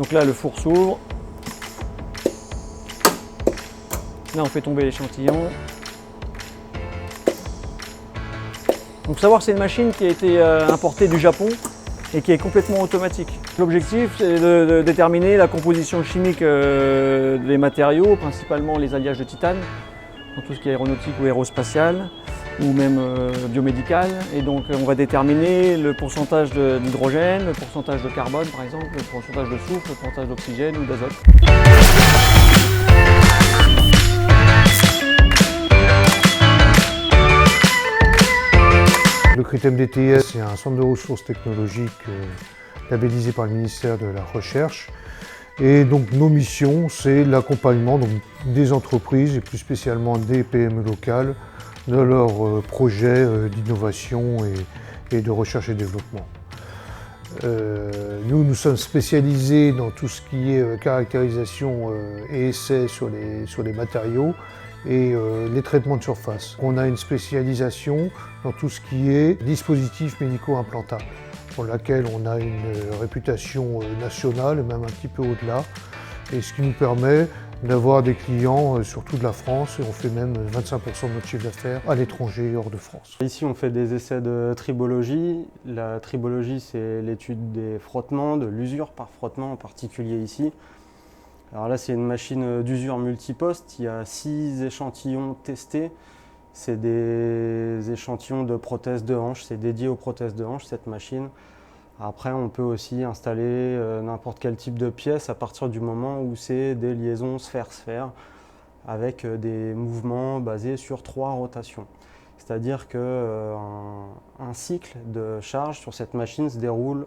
Donc là, le four s'ouvre. Là, on fait tomber l'échantillon. Donc, savoir, c'est une machine qui a été importée du Japon et qui est complètement automatique. L'objectif, c'est de déterminer la composition chimique des matériaux, principalement les alliages de titane, dans tout ce qui est aéronautique ou aérospatial, ou même biomédical. Et donc, on va déterminer le pourcentage d'hydrogène, le pourcentage de carbone, par exemple, le pourcentage de soufre, le pourcentage d'oxygène ou d'azote. Le CRITEM DTS, c'est un centre de ressources technologiques labellisé par le ministère de la Recherche. Et donc nos missions, c'est l'accompagnement des entreprises et plus spécialement des PME locales dans leurs projets d'innovation et de recherche et développement. Nous sommes spécialisés dans tout ce qui est caractérisation et essai sur les matériaux et les traitements de surface. On a une spécialisation dans tout ce qui est dispositifs médico-implantables, pour laquelle on a une réputation nationale et même un petit peu au-delà, et ce qui nous permet d'avoir des clients sur toute la France, et on fait même 25% de notre chiffre d'affaires à l'étranger et hors de France. Ici, on fait des essais de tribologie. La tribologie, c'est l'étude des frottements, de l'usure par frottement en particulier ici. Alors là, c'est une machine d'usure multiposte. Il y a 6 échantillons testés. C'est des échantillons de prothèses de hanche. C'est dédié aux prothèses de hanche, cette machine. Après, on peut aussi installer n'importe quel type de pièce à partir du moment où c'est des liaisons sphère-sphère avec des mouvements basés sur 3 rotations. C'est-à-dire qu'un cycle de charge sur cette machine se déroule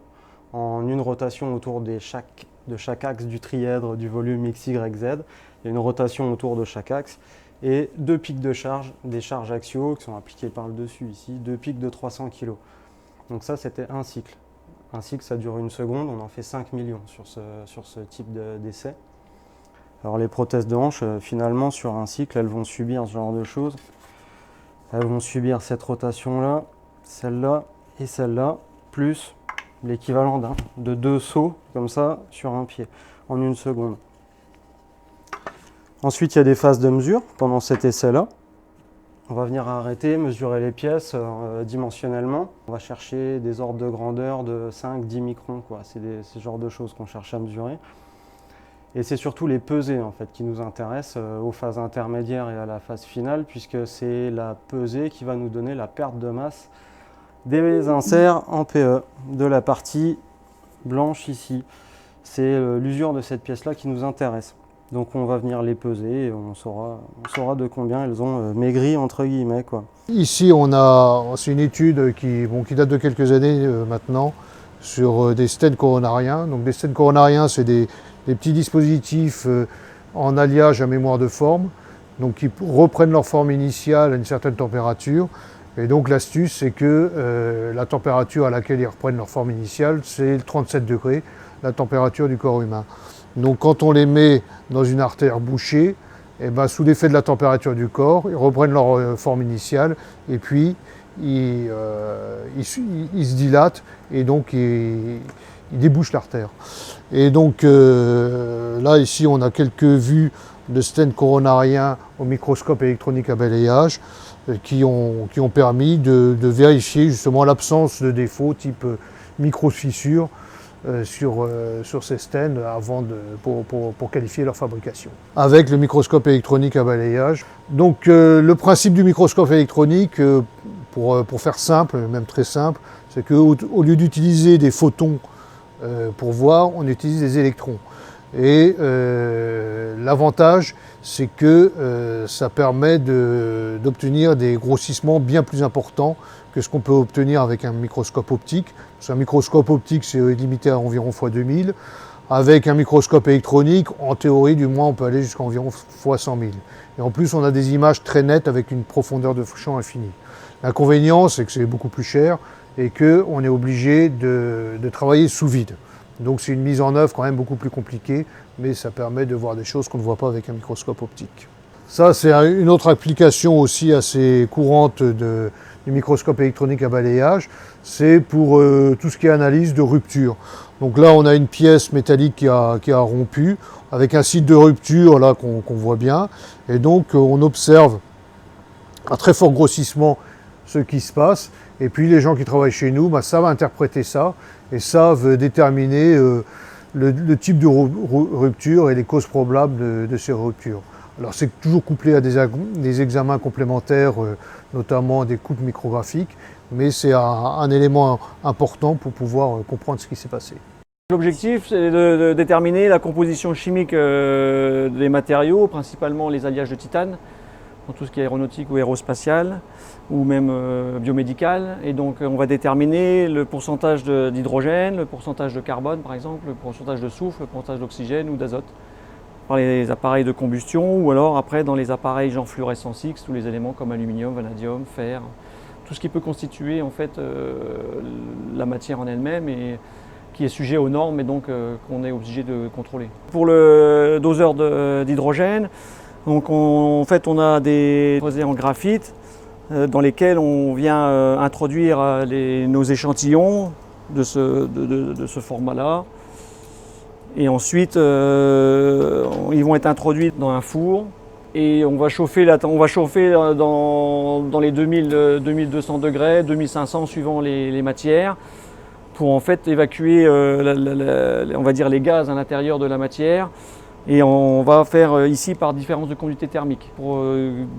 en une rotation autour de chaque axe du trièdre du volume X, Y, Z. Il y a une rotation autour de chaque axe et 2 pics de charge, des charges axiaux qui sont appliquées par le dessus ici, 2 pics de 300 kg. Donc ça, c'était un cycle. Un cycle, ça dure 1 seconde, on en fait 5 millions sur ce type d'essai. Alors les prothèses de hanche, finalement, sur un cycle, elles vont subir ce genre de choses. Elles vont subir cette rotation-là, celle-là et celle-là, plus l'équivalent de 2 sauts, comme ça, sur un pied, en 1 seconde. Ensuite, il y a des phases de mesure pendant cet essai-là. On va venir arrêter, mesurer les pièces dimensionnellement. On va chercher des ordres de grandeur de 5-10 microns, quoi. C'est ce genre de choses qu'on cherche à mesurer. Et c'est surtout les pesées en fait, qui nous intéressent aux phases intermédiaires et à la phase finale, puisque c'est la pesée qui va nous donner la perte de masse des inserts en PE, de la partie blanche ici. C'est l'usure de cette pièce-là qui nous intéresse. Donc on va venir les peser et on saura de combien elles ont maigri entre guillemets, quoi. Ici, c'est une étude qui date de quelques années maintenant sur des stents coronariens. Donc des stents coronariens, c'est des petits dispositifs en alliage à mémoire de forme, donc qui reprennent leur forme initiale à une certaine température. Et donc l'astuce, c'est que la température à laquelle ils reprennent leur forme initiale, c'est 37 degrés, la température du corps humain. Donc quand on les met dans une artère bouchée, et ben, sous l'effet de la température du corps, ils reprennent leur forme initiale et puis ils se dilatent et donc ils débouchent l'artère. Et donc là ici on a quelques vues de stents coronariens au microscope électronique à balayage qui ont permis de vérifier justement l'absence de défauts type micro-fissures sur ces stents pour qualifier leur fabrication. Avec le microscope électronique à balayage. Donc le principe du microscope électronique, pour faire simple, même très simple, c'est qu'au lieu d'utiliser des photons pour voir, on utilise des électrons. Et l'avantage, c'est que ça permet d'obtenir des grossissements bien plus importants que ce qu'on peut obtenir avec un microscope optique. Parce qu'un microscope optique, c'est limité à environ x2000. Avec un microscope électronique, en théorie, du moins, on peut aller jusqu'à environ x100 000. Et en plus, on a des images très nettes avec une profondeur de champ infinie. L'inconvénient, c'est que c'est beaucoup plus cher et qu'on est obligé de travailler sous vide. Donc c'est une mise en œuvre quand même beaucoup plus compliquée, mais ça permet de voir des choses qu'on ne voit pas avec un microscope optique. Ça, c'est une autre application aussi assez courante du microscope électronique à balayage. C'est pour tout ce qui est analyse de rupture. Donc là, on a une pièce métallique qui a rompu, avec un site de rupture là qu'on voit bien. Et donc, on observe à très fort grossissement ce qui se passe. Et puis, les gens qui travaillent chez nous, savent interpréter ça et savent déterminer le type de rupture et les causes probables de ces ruptures. Alors c'est toujours couplé à des examens complémentaires, notamment des coupes micrographiques, mais c'est un élément important pour pouvoir comprendre ce qui s'est passé. L'objectif, c'est de déterminer la composition chimique des matériaux, principalement les alliages de titane, dans tout ce qui est aéronautique ou aérospatial, ou même biomédical. Et donc on va déterminer le pourcentage d'hydrogène, le pourcentage de carbone par exemple, le pourcentage de soufre, le pourcentage d'oxygène ou d'azote, par les appareils de combustion, ou alors après dans les appareils genre fluorescence X, tous les éléments comme aluminium, vanadium, fer, tout ce qui peut constituer en fait la matière en elle-même et qui est sujet aux normes et donc qu'on est obligé de contrôler. Pour le doseur d'hydrogène, donc en fait on a des creusets en graphite dans lesquels on vient introduire nos échantillons de ce format-là. Et ensuite, ils vont être introduits dans un four et on va chauffer dans les 2200 degrés, 2500 suivant les matières, pour en fait évacuer on va dire les gaz à l'intérieur de la matière. Et on va faire ici par différence de conductivité thermique pour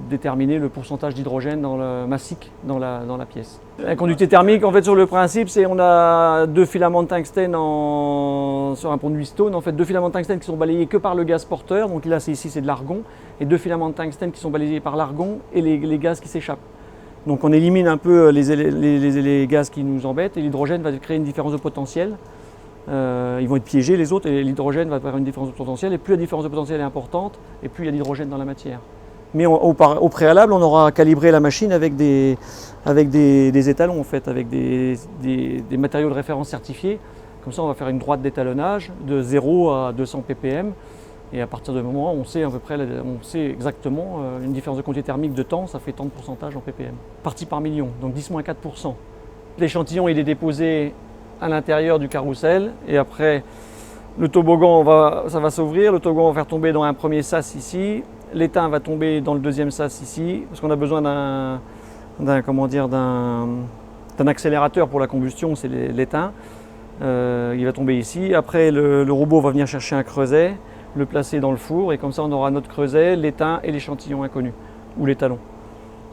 déterminer le pourcentage d'hydrogène massique dans la pièce. La conductivité thermique, en fait, sur le principe, c'est on a deux filaments de tungstène sur un conduit Stone. En fait, deux filaments de tungstène qui sont balayés que par le gaz porteur. Donc là, ici, c'est de l'argon. Et deux filaments de tungstène qui sont balayés par l'argon et les gaz qui s'échappent. Donc on élimine un peu les gaz qui nous embêtent et l'hydrogène va créer une différence de potentiel. Ils vont être piégés les autres et l'hydrogène va faire une différence de potentiel et plus la différence de potentiel est importante et plus il y a d'hydrogène dans la matière. Mais au préalable on aura calibré la machine avec des étalons en fait, avec des matériaux de référence certifiés. Comme ça on va faire une droite d'étalonnage de 0 à 200 ppm et à partir de ce moment on sait à peu près, on sait exactement une différence de conductivité thermique de temps, ça fait tant de pourcentage en ppm. Partie par million, donc 10-4%. L'échantillon il est déposé à l'intérieur du carrousel et après le toboggan ça va s'ouvrir, le toboggan va faire tomber dans un premier sas ici, l'étain va tomber dans le deuxième sas ici parce qu'on a besoin d'un accélérateur pour la combustion, c'est l'étain. Il va tomber ici, après le robot va venir chercher un creuset, le placer dans le four et comme ça on aura notre creuset, l'étain et l'échantillon inconnu ou l'étalon.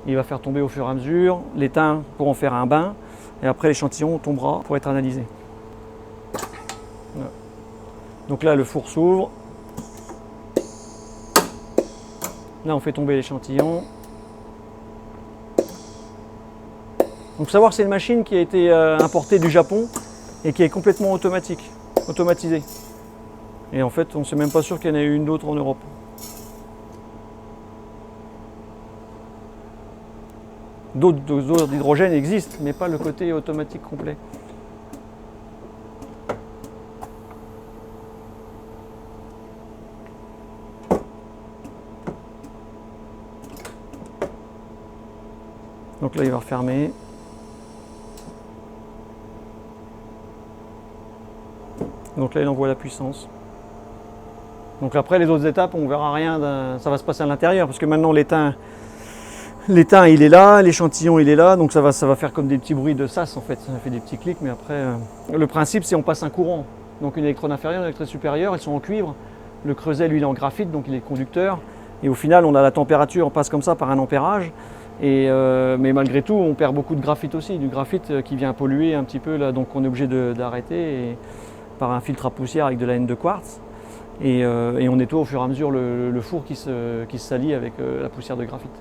Il va faire tomber au fur et à mesure l'étain pour en faire un bain. Et après l'échantillon tombera pour être analysé. Voilà. Donc là le four s'ouvre. Là on fait tomber l'échantillon. Donc savoir c'est une machine qui a été importée du Japon et qui est complètement automatisée. Et en fait on ne sait même pas sûr qu'il y en ait une d'autre en Europe. D'autres doseurs d'hydrogène existent, mais pas le côté automatique complet. Donc là, il va refermer. Donc là, il envoie la puissance. Donc après, les autres étapes, on ne verra rien, ça va se passer à l'intérieur, parce que maintenant, l'étain il est là, l'échantillon il est là, donc ça va faire comme des petits bruits de sas en fait, ça fait des petits clics, mais après le principe c'est on passe un courant, donc une électrode inférieure, une électrode supérieure, ils sont en cuivre, le creuset lui il est en graphite donc il est conducteur, et au final on a la température, on passe comme ça par un ampérage, mais malgré tout on perd beaucoup de graphite aussi, du graphite qui vient polluer un petit peu là, donc on est obligé d'arrêter par un filtre à poussière avec de la laine de quartz. Et on nettoie au fur et à mesure le four qui se salit avec la poussière de graphite.